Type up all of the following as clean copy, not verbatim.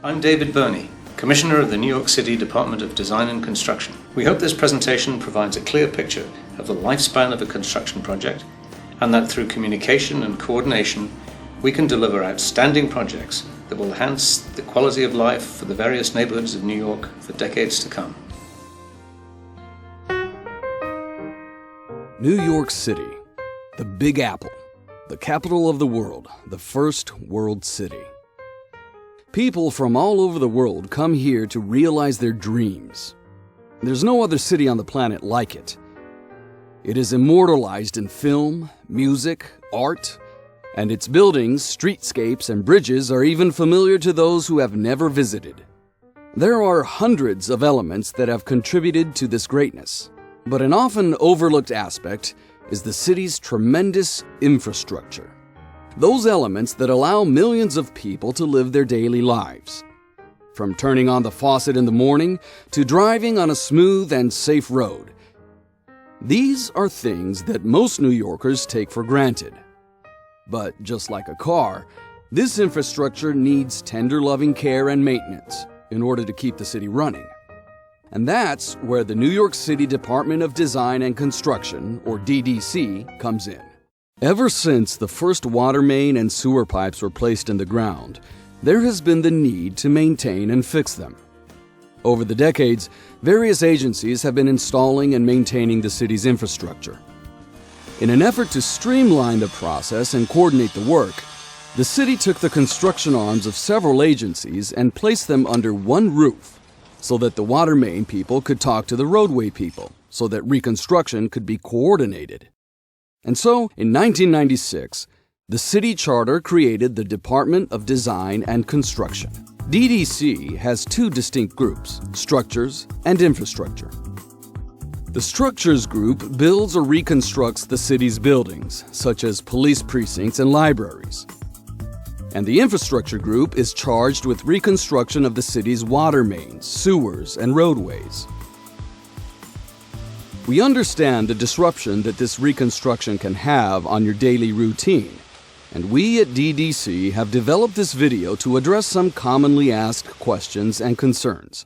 I'm David Burney, Commissioner of the New York City Department of Design and Construction. We hope this presentation provides a clear picture of the lifespan of a construction project, and that through communication and coordination, we can deliver outstanding projects that will enhance the quality of life for the various neighborhoods of New York for decades to come. New York City, the Big Apple, the capital of the world, the first world city. People from all over the world come here to realize their dreams. There's no other city on the planet like it. It is immortalized in film, music, art, and its buildings, streetscapes, and bridges are even familiar to those who have never visited. There are hundreds of elements that have contributed to this greatness, but an often overlooked aspect is the city's tremendous infrastructure. Those elements that allow millions of people to live their daily lives. From turning on the faucet in the morning to driving on a smooth and safe road. These are things that most New Yorkers take for granted. But just like a car, this infrastructure needs tender loving care and maintenance in order to keep the city running. And that's where the New York City Department of Design and Construction, or DDC, comes in. Ever since the first water main and sewer pipes were placed in the ground, there has been the need to maintain and fix them. Over the decades, various agencies have been installing and maintaining the city's infrastructure. In an effort to streamline the process and coordinate the work, the city took the construction arms of several agencies and placed them under one roof so that the water main people could talk to the roadway people, so that reconstruction could be coordinated. And so, in 1996, the city charter created the Department of Design and Construction. DDC has two distinct groups, structures and infrastructure. The structures group builds or reconstructs the city's buildings, such as police precincts and libraries. And the infrastructure group is charged with reconstruction of the city's water mains, sewers, and roadways. We understand the disruption that this reconstruction can have on your daily routine, and we at DDC have developed this video to address some commonly asked questions and concerns.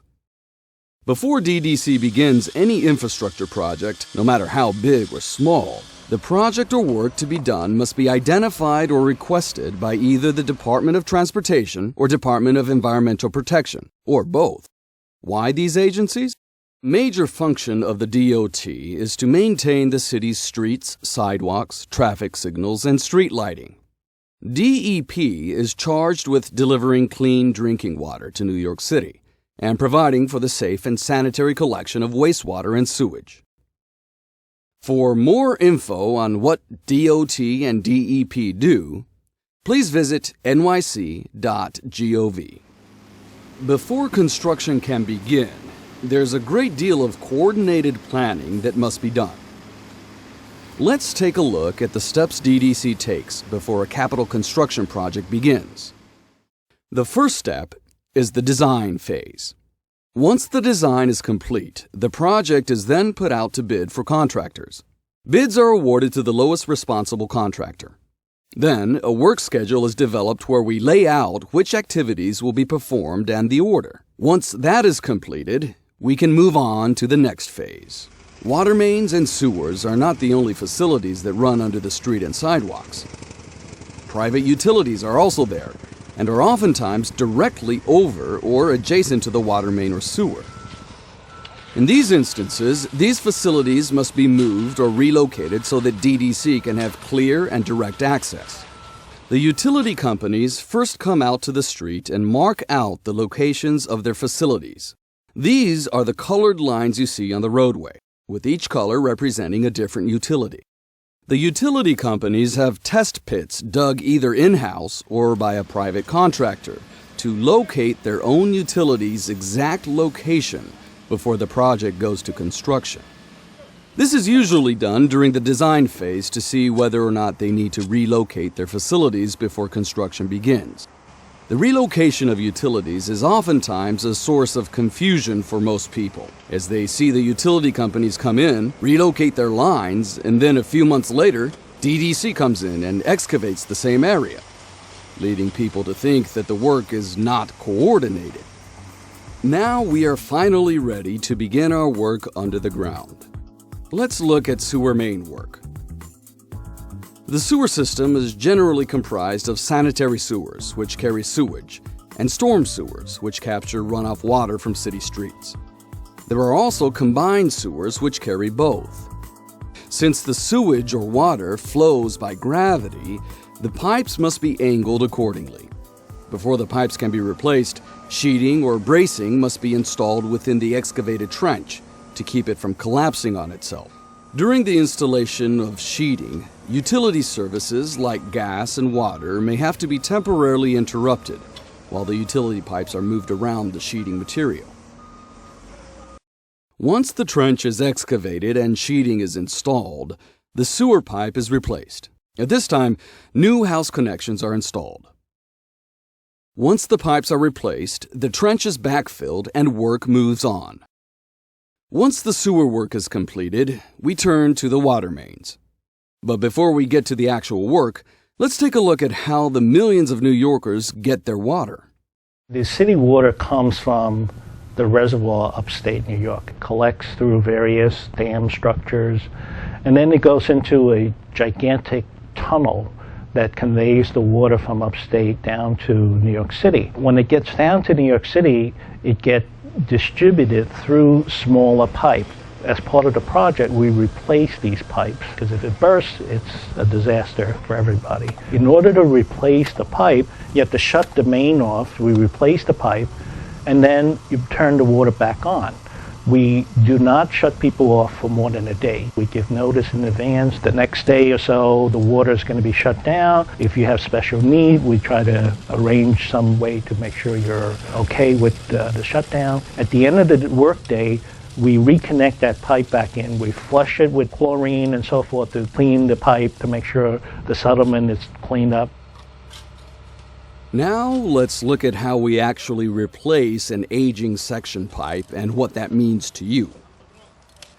Before DDC begins any infrastructure project, no matter how big or small, the project or work to be done must be identified or requested by either the Department of Transportation or Department of Environmental Protection, or both. Why these agencies? Major function of the DOT is to maintain the city's streets, sidewalks, traffic signals, and street lighting. DEP is charged with delivering clean drinking water to New York City and providing for the safe and sanitary collection of wastewater and sewage. For more info on what DOT and DEP do, please visit nyc.gov. Before construction can begin, there's a great deal of coordinated planning that must be done. Let's take a look at the steps DDC takes before a capital construction project begins. The first step is the design phase. Once the design is complete, the project is then put out to bid for contractors. Bids are awarded to the lowest responsible contractor. Then, a work schedule is developed where we lay out which activities will be performed and the order. Once that is completed, we can move on to the next phase. Water mains and sewers are not the only facilities that run under the street and sidewalks. Private utilities are also there and are oftentimes directly over or adjacent to the water main or sewer. In these instances, these facilities must be moved or relocated so that DDC can have clear and direct access. The utility companies first come out to the street and mark out the locations of their facilities. These are the colored lines you see on the roadway, with each color representing a different utility. The utility companies have test pits dug either in-house or by a private contractor to locate their own utility's exact location before the project goes to construction. This is usually done during the design phase to see whether or not they need to relocate their facilities before construction begins. The relocation of utilities is oftentimes a source of confusion for most people, as they see the utility companies come in, relocate their lines, and then a few months later, DDC comes in and excavates the same area. leading people to think that the work is not coordinated. Now we are finally ready to begin our work under the ground. Let's look at sewer main work. The sewer system is generally comprised of sanitary sewers, which carry sewage, and storm sewers, which capture runoff water from city streets. There are also combined sewers, which carry both. Since the sewage or water flows by gravity, the pipes must be angled accordingly. Before the pipes can be replaced, sheeting or bracing must be installed within the excavated trench to keep it from collapsing on itself. During the installation of sheeting, utility services like gas and water may have to be temporarily interrupted while the utility pipes are moved around the sheeting material. Once the trench is excavated and sheeting is installed, the sewer pipe is replaced. At this time, new house connections are installed. Once the pipes are replaced, the trench is backfilled and work moves on. Once the sewer work is completed, we turn to the water mains. But before we get to the actual work, let's take a look at how the millions of New Yorkers get their water. The city water comes from the reservoir upstate New York. It collects through various dam structures, and then it goes into a gigantic tunnel that conveys the water from upstate down to New York City. When it gets down to New York City, it gets distributed through smaller pipe. As part of the project, we replace these pipes because if it bursts, it's a disaster for everybody. In order to replace the pipe, you have to shut the main off. We replace the pipe, and then you turn the water back on. We do not shut people off for more than a day. We give notice in advance. The next day or so, the water is going to be shut down. If you have special need, we try to arrange some way to make sure you're okay with the shutdown. At the end of the workday, we reconnect that pipe back in. We flush it with chlorine and so forth to clean the pipe to make sure the settlement is cleaned up. Now let's look at how we actually replace an aging section pipe and what that means to you.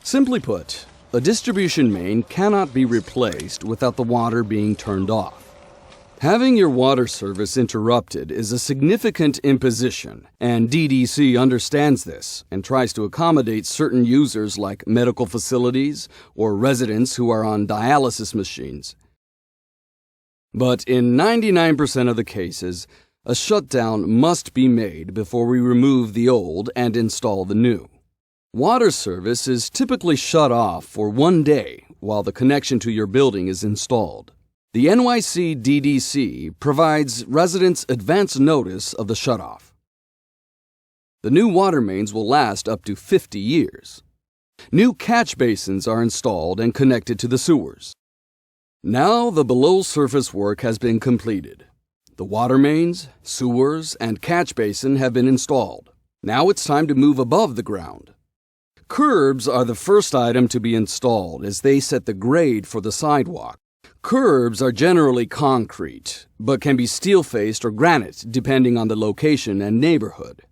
Simply put, a distribution main cannot be replaced without the water being turned off. Having your water service interrupted is a significant imposition, and DDC understands this and tries to accommodate certain users like medical facilities or residents who are on dialysis machines. But in 99% of the cases, a shutdown must be made before we remove the old and install the new. Water service is typically shut off for 1 day while the connection to your building is installed. The NYC DDC provides residents advance notice of the shutoff. The new water mains will last up to 50 years. New catch basins are installed and connected to the sewers. Now the below-surface work has been completed. The water mains, sewers, and catch basin have been installed. Now it's time to move above the ground. Curbs are the first item to be installed as they set the grade for the sidewalk. Curbs are generally concrete, but can be steel-faced or granite depending on the location and neighborhood.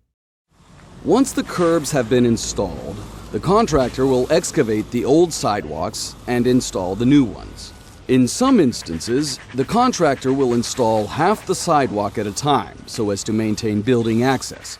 Once the curbs have been installed, the contractor will excavate the old sidewalks and install the new ones. In some instances, the contractor will install half the sidewalk at a time so as to maintain building access.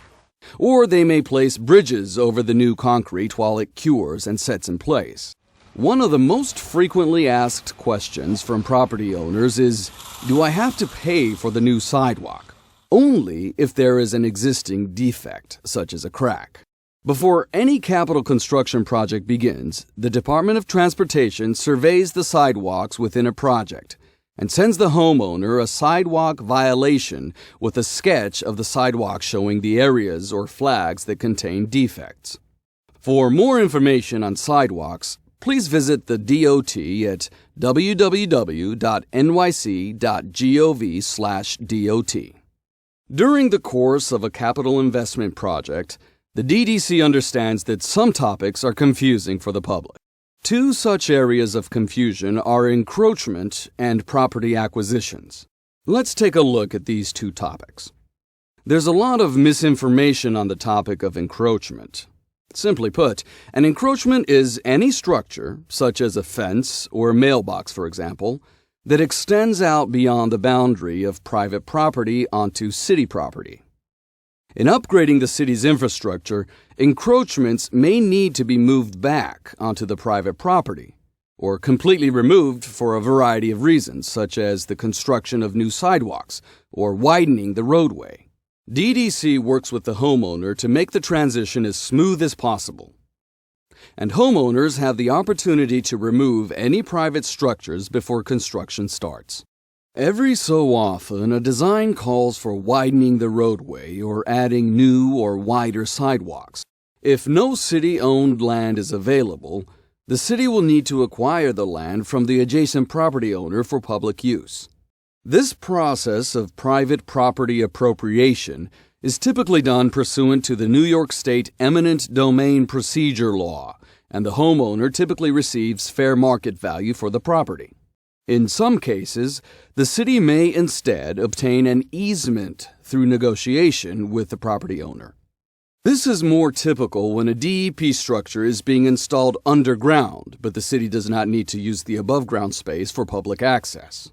Or they may place bridges over the new concrete while it cures and sets in place. One of the most frequently asked questions from property owners is, do I have to pay for the new sidewalk? Only if there is an existing defect, such as a crack. Before any capital construction project begins, the Department of Transportation surveys the sidewalks within a project and sends the homeowner a sidewalk violation with a sketch of the sidewalk showing the areas or flags that contain defects. For more information on sidewalks, please visit the DOT at www.nyc.gov/DOT. During the course of a capital investment project, the DDC understands that some topics are confusing for the public. Two such areas of confusion are encroachment and property acquisitions. Let's take a look at these two topics. There's a lot of misinformation on the topic of encroachment. Simply put, an encroachment is any structure, such as a fence or a mailbox, for example, that extends out beyond the boundary of private property onto city property. In upgrading the city's infrastructure, encroachments may need to be moved back onto the private property, or completely removed for a variety of reasons, such as the construction of new sidewalks or widening the roadway. DDC works with the homeowner to make the transition as smooth as possible. And homeowners have the opportunity to remove any private structures before construction starts. Every so often, a design calls for widening the roadway or adding new or wider sidewalks. If no city-owned land is available, the city will need to acquire the land from the adjacent property owner for public use. This process of private property appropriation is typically done pursuant to the New York State eminent domain procedure law, and the homeowner typically receives fair market value for the property. In some cases, the city may instead obtain an easement through negotiation with the property owner. This is more typical when a DEP structure is being installed underground, but the city does not need to use the above-ground space for public access.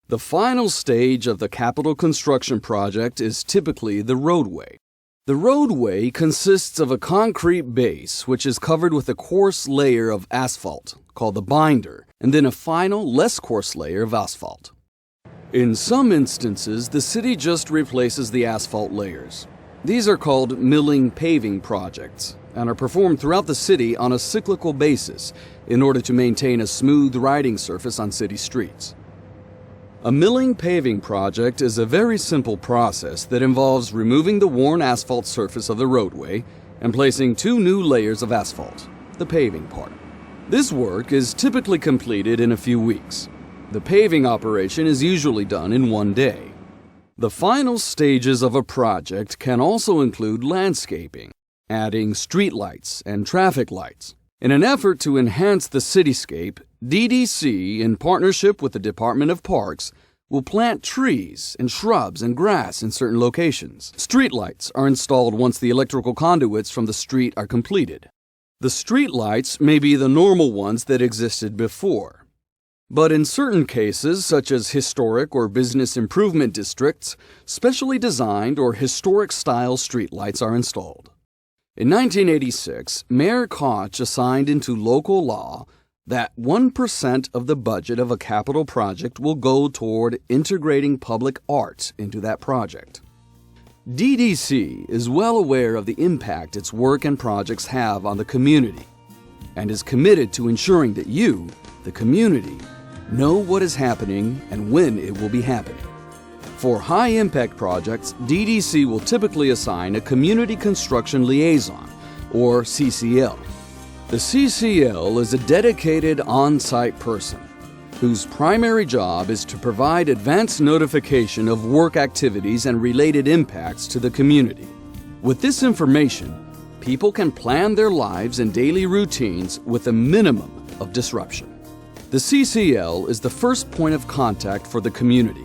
The final stage of the capital construction project is typically the roadway. The roadway consists of a concrete base which is covered with a coarse layer of asphalt, called the binder, and then a final, less coarse layer of asphalt. In some instances, the city just replaces the asphalt layers. These are called milling paving projects and are performed throughout the city on a cyclical basis in order to maintain a smooth riding surface on city streets. A milling paving project is a very simple process that involves removing the worn asphalt surface of the roadway and placing 2 new layers of asphalt, the paving part. This work is typically completed in a few weeks. The paving operation is usually done in 1 day. The final stages of a project can also include landscaping, adding streetlights and traffic lights. In an effort to enhance the cityscape, DDC, in partnership with the Department of Parks, will plant trees and shrubs and grass in certain locations. Streetlights are installed once the electrical conduits from the street are completed. The streetlights may be the normal ones that existed before. But in certain cases, such as historic or business improvement districts, specially designed or historic-style streetlights are installed. In 1986, Mayor Koch assigned into local law that 1% of the budget of a capital project will go toward integrating public art into that project. DDC is well aware of the impact its work and projects have on the community and is committed to ensuring that you, the community, know what is happening and when it will be happening. For high-impact projects, DDC will typically assign a Community Construction Liaison, or CCL. The CCL is a dedicated on-site person whose primary job is to provide advance notification of work activities and related impacts to the community. With this information, people can plan their lives and daily routines with a minimum of disruption. The CCL is the first point of contact for the community.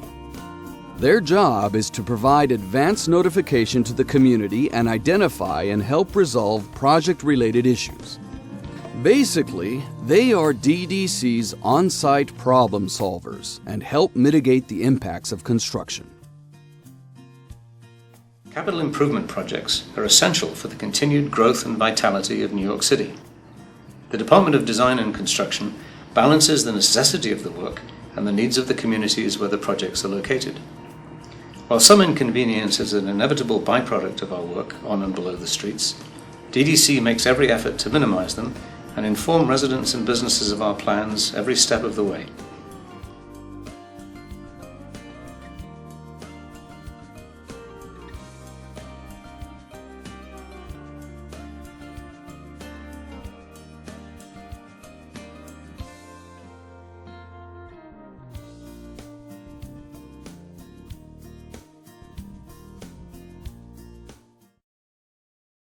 Their job is to provide advance notification to the community and identify and help resolve project-related issues. Basically, they are DDC's on-site problem solvers and help mitigate the impacts of construction. Capital improvement projects are essential for the continued growth and vitality of New York City. The Department of Design and Construction balances the necessity of the work and the needs of the communities where the projects are located. While some inconvenience is an inevitable byproduct of our work on and below the streets, DDC makes every effort to minimize them and inform residents and businesses of our plans every step of the way.